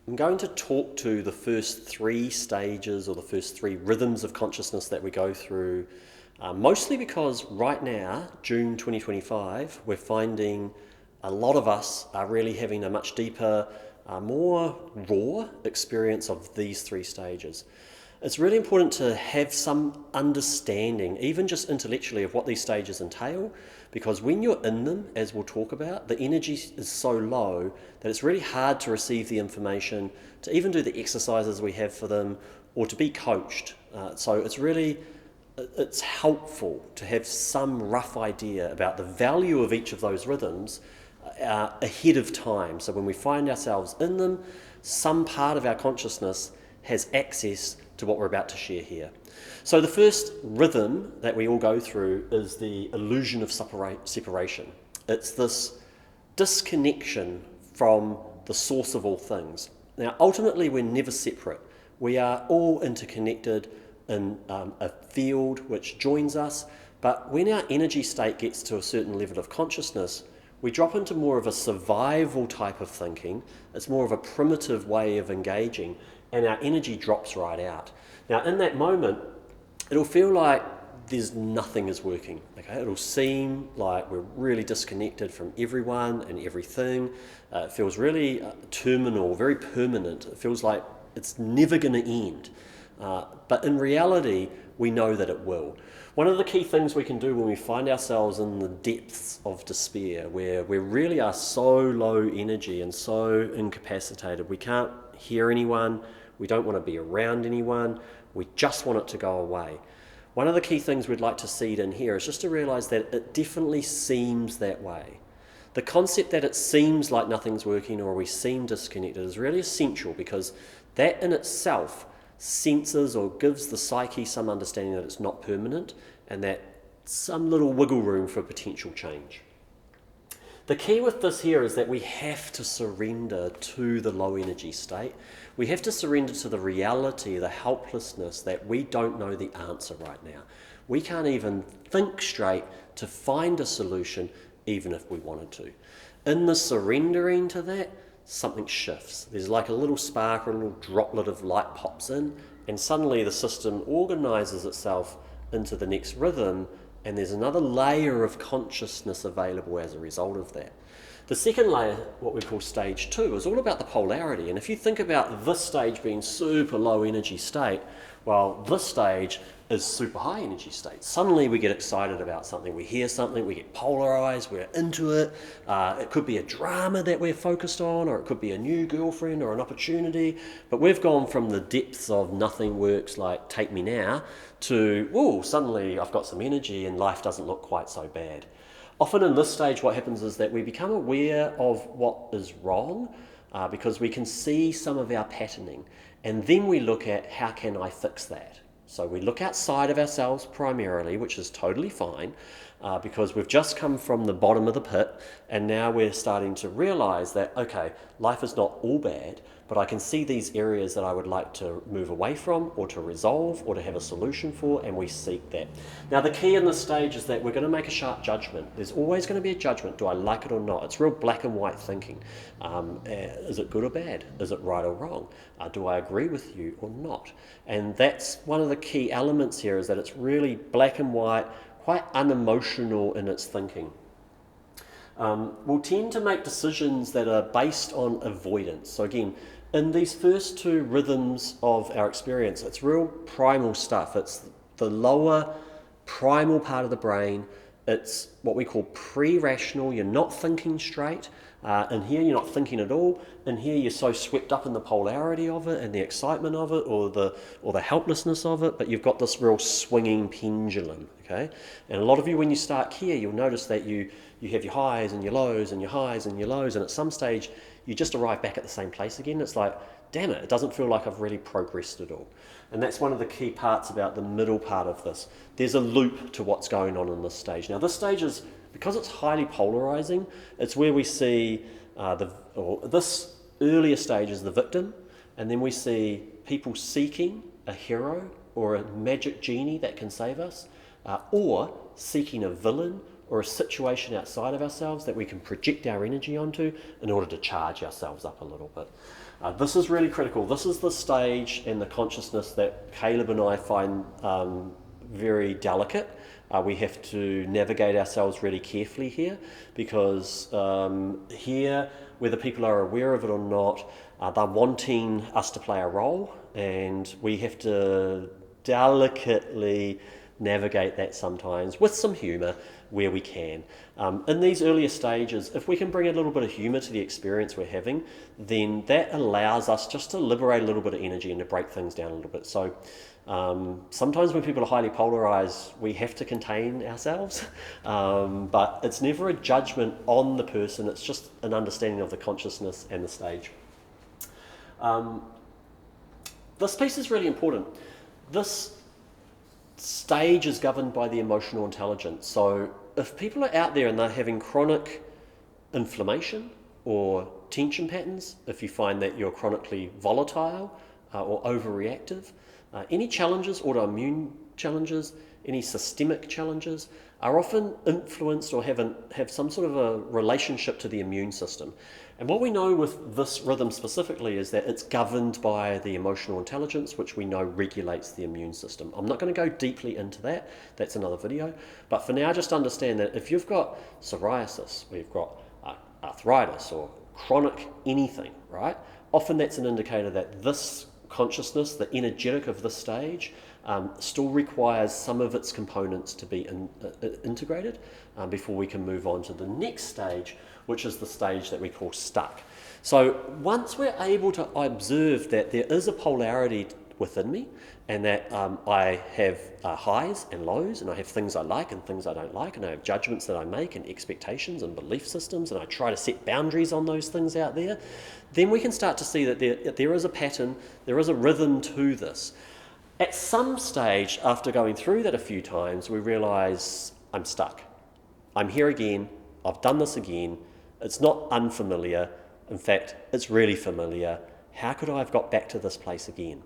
I'm going to talk to the first three stages or the first three rhythms of consciousness that we go through, mostly because right now, June 2025, we're finding a lot of us are really having a much deeper, more raw experience of these three stages. It's really important to have some understanding, even just intellectually, of what these stages entail, because when you're in them, as we'll talk about, the energy is so low that it's really hard to receive the information, to even do the exercises we have for them, or to be coached. So it's helpful to have some rough idea about the value of each of those rhythms ahead of time. So when we find ourselves in them, some part of our consciousness has access to what we're about to share here. So the first rhythm that we all go through is the illusion of separation. It's this disconnection from the source of all things. Now, ultimately, we're never separate. We are all interconnected in a field which joins us, but when our energy state gets to a certain level of consciousness, we drop into more of a survival type of thinking. It's more of a primitive way of engaging, and our energy drops right out. Now, in that moment, it'll feel like there's nothing is working. Okay, it'll seem like we're really disconnected from everyone and everything. It feels really terminal, very permanent. It feels like it's never going to end. But in reality, we know that it will. One of the key things we can do when we find ourselves in the depths of despair, where we really are so low energy and so incapacitated, we can't hear anyone, we don't want to be around anyone, we just want it to go away. One of the key things we'd like to seed in here is just to realize that it definitely seems that way. The concept that it seems like nothing's working or we seem disconnected is really essential, because that in itself senses or gives the psyche some understanding that it's not permanent and that some little wiggle room for potential change. The key with this here is that we have to surrender to the low energy state. We have to surrender to the reality, the helplessness that we don't know the answer right now. We can't even think straight to find a solution, even if we wanted to. In the surrendering to that, something shifts. There's like a little spark or a little droplet of light pops in, and suddenly the system organizes itself into the next rhythm, and there's another layer of consciousness available as a result of that. The second layer, what we call stage 2, is all about the polarity. And if you think about this stage being super low energy state, well, this stage is super high energy state. Suddenly we get excited about something, we hear something, we get polarized, we're into it. It could be a drama that we're focused on, or it could be a new girlfriend or an opportunity. But we've gone from the depths of nothing works, like take me now, to, whoa, suddenly I've got some energy and life doesn't look quite so bad. Often in this stage, what happens is that we become aware of what is wrong, because we can see some of our patterning. And then we look at, how can I fix that? So we look outside of ourselves primarily, which is totally fine, because we've just come from the bottom of the pit, and now we're starting to realize that, okay, life is not all bad, but I can see these areas that I would like to move away from, or to resolve, or to have a solution for, and we seek that. Now, the key in this stage is that we're going to make a sharp judgment. There's always going to be a judgment. Do I like it or not? It's real black and white thinking. Is it good or bad? Is it right or wrong? Do I agree with you or not? And that's one of the key elements here, is that it's really black and white, quite unemotional in its thinking. We'll tend to make decisions that are based on avoidance. So again, in these first two rhythms of our experience, it's real primal stuff. It's the lower primal part of the brain. It's what we call pre-rational. You're not thinking straight. In here, you're not thinking at all. In here, you're so swept up in the polarity of it and the excitement of it, or the helplessness of it, but you've got this real swinging pendulum, okay? And a lot of you, when you start here, you'll notice that you have your highs and your lows and your highs and your lows, and at some stage, you just arrive back at the same place again. It's like, damn it doesn't feel like I've really progressed at all. And that's one of the key parts about the middle part of this. There's a loop to what's going on in this stage. Now, this stage is, because it's highly polarizing, it's where we see this earlier stage is the victim, and then we see people seeking a hero or a magic genie that can save us, or seeking a villain or a situation outside of ourselves that we can project our energy onto in order to charge ourselves up a little bit. This is really critical. This is the stage and the consciousness that Caleb and I find very delicate. We have to navigate ourselves really carefully here, because here, whether people are aware of it or not, they're wanting us to play a role, and we have to delicately navigate that sometimes with some humour where we can. In these earlier stages, if we can bring a little bit of humour to the experience we're having, then that allows us just to liberate a little bit of energy and to break things down a little bit. So sometimes when people are highly polarised, we have to contain ourselves, but it's never a judgment on the person, it's just an understanding of the consciousness and the stage. This piece is really important. This stage is governed by the emotional intelligence. So if people are out there and they're having chronic inflammation or tension patterns, if you find that you're chronically volatile or overreactive, any challenges, autoimmune challenges, any systemic challenges, are often influenced or have some sort of a relationship to the immune system. And what we know with this rhythm specifically is that it's governed by the emotional intelligence, which we know regulates the immune system. I'm not going to go deeply into that, that's another video, but for now just understand that if you've got psoriasis, or you've got arthritis, or chronic anything, right, often that's an indicator that this consciousness, the energetic of this stage, still requires some of its components to be integrated before we can move on to the next stage, which is the stage that we call stuck. So once we're able to observe that there is a polarity within me, and that I have highs and lows, and I have things I like and things I don't like, and I have judgments that I make and expectations and belief systems, and I try to set boundaries on those things out there, then we can start to see that there is a pattern, there is a rhythm to this. At some stage, after going through that a few times, we realise I'm stuck. I'm here again, I've done this again, it's not unfamiliar, in fact, it's really familiar. How could I have got back to this place again?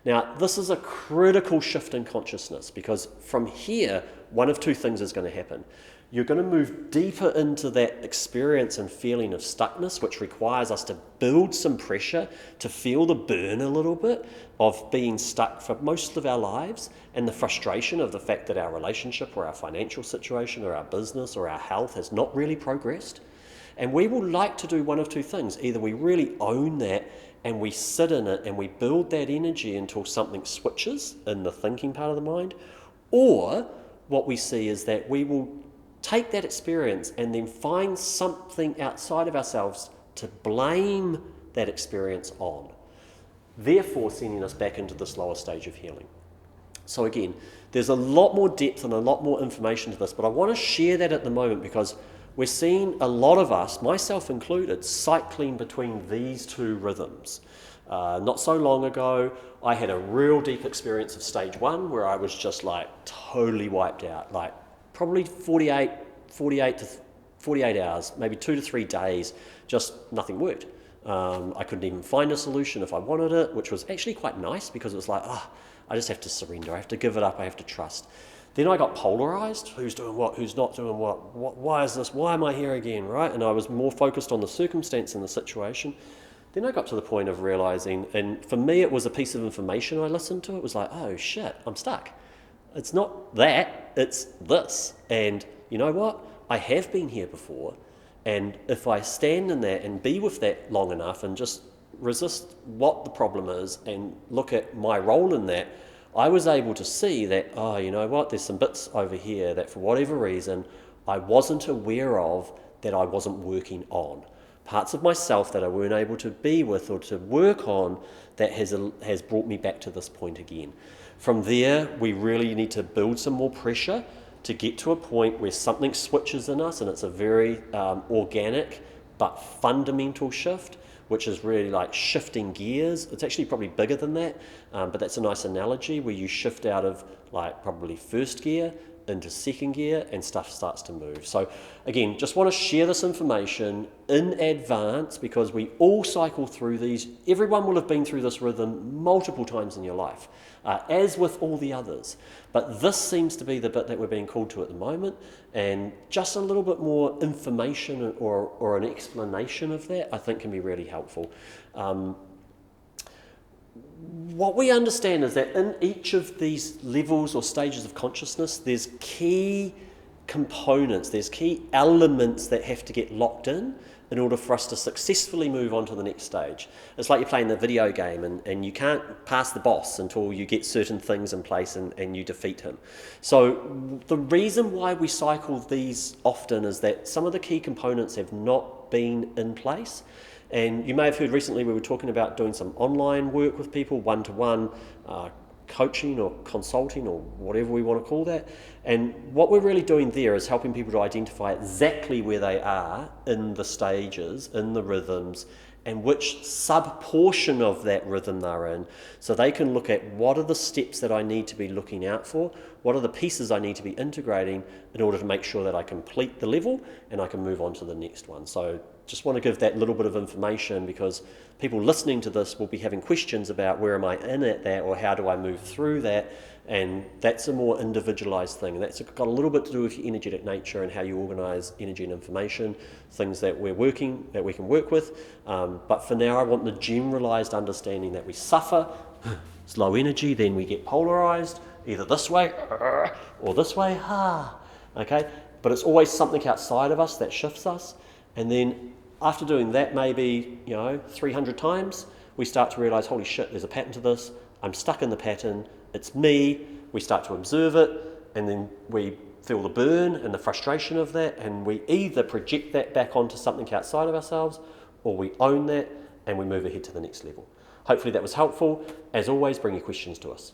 Now, this is a critical shift in consciousness, because from here, one of two things is going to happen. You're going to move deeper into that experience and feeling of stuckness, which requires us to build some pressure to feel the burn a little bit of being stuck for most of our lives, and the frustration of the fact that our relationship or our financial situation or our business or our health has not really progressed. And we will like to do one of two things. Either we really own that and we sit in it and we build that energy until something switches in the thinking part of the mind, or what we see is that we will take that experience and then find something outside of ourselves to blame that experience on, therefore sending us back into this lower stage of healing. So again, there's a lot more depth and a lot more information to this, but I want to share that at the moment because we're seeing a lot of us, myself included, cycling between these two rhythms. Not so long ago, I had a real deep experience of stage 1 where I was just like totally wiped out, like probably 48 to 48 hours, maybe 2 to 3 days, just nothing worked. I couldn't even find a solution if I wanted it, which was actually quite nice because it was like, I just have to surrender, I have to give it up, I have to trust. Then I got polarized, who's doing what, who's not doing what, why is this, why am I here again, right? And I was more focused on the circumstance and the situation. Then I got to the point of realizing, and for me it was a piece of information I listened to, it was like, oh shit, I'm stuck. It's not that, it's this. And you know what? I have been here before, and if I stand in that and be with that long enough and just resist what the problem is and look at my role in that, I was able to see that, oh, you know what, there's some bits over here that for whatever reason I wasn't aware of, that I wasn't working on. Parts of myself that I weren't able to be with or to work on that has brought me back to this point again. From there, we really need to build some more pressure to get to a point where something switches in us, and it's a very organic but fundamental shift, which is really like shifting gears. It's actually probably bigger than that, but that's a nice analogy where you shift out of like probably first gear into second gear, and stuff starts to move. So again, just want to share this information in advance because we all cycle through these. Everyone will have been through this rhythm multiple times in your life, as with all the others. But this seems to be the bit that we're being called to at the moment, and just a little bit more information or an explanation of that I think can be really helpful. What we understand is that in each of these levels or stages of consciousness, there's key components, there's key elements that have to get locked in order for us to successfully move on to the next stage. It's like you're playing the video game and you can't pass the boss until you get certain things in place and you defeat him. So the reason why we cycle these often is that some of the key components have not been in place. And you may have heard recently we were talking about doing some online work with people, one-to-one coaching or consulting or whatever we want to call that. And what we're really doing there is helping people to identify exactly where they are in the stages, in the rhythms, and which sub-portion of that rhythm they're in, so they can look at what are the steps that I need to be looking out for, what are the pieces I need to be integrating in order to make sure that I complete the level and I can move on to the next one. So just want to give that little bit of information because people listening to this will be having questions about where am I in at that or how do I move through that, and that's a more individualized thing, and that's got a little bit to do with your energetic nature and how you organize energy and information, things that we can work with, but for now I want the generalized understanding that we suffer, it's low energy, then we get polarized either this way or this way, okay, but it's always something outside of us that shifts us. And then after doing that maybe 300 times, we start to realize, holy shit, there's a pattern to this, I'm stuck in the pattern, it's me. We start to observe it, and then we feel the burn and the frustration of that, and we either project that back onto something outside of ourselves, or we own that and we move ahead to the next level. Hopefully that was helpful. As always, bring your questions to us.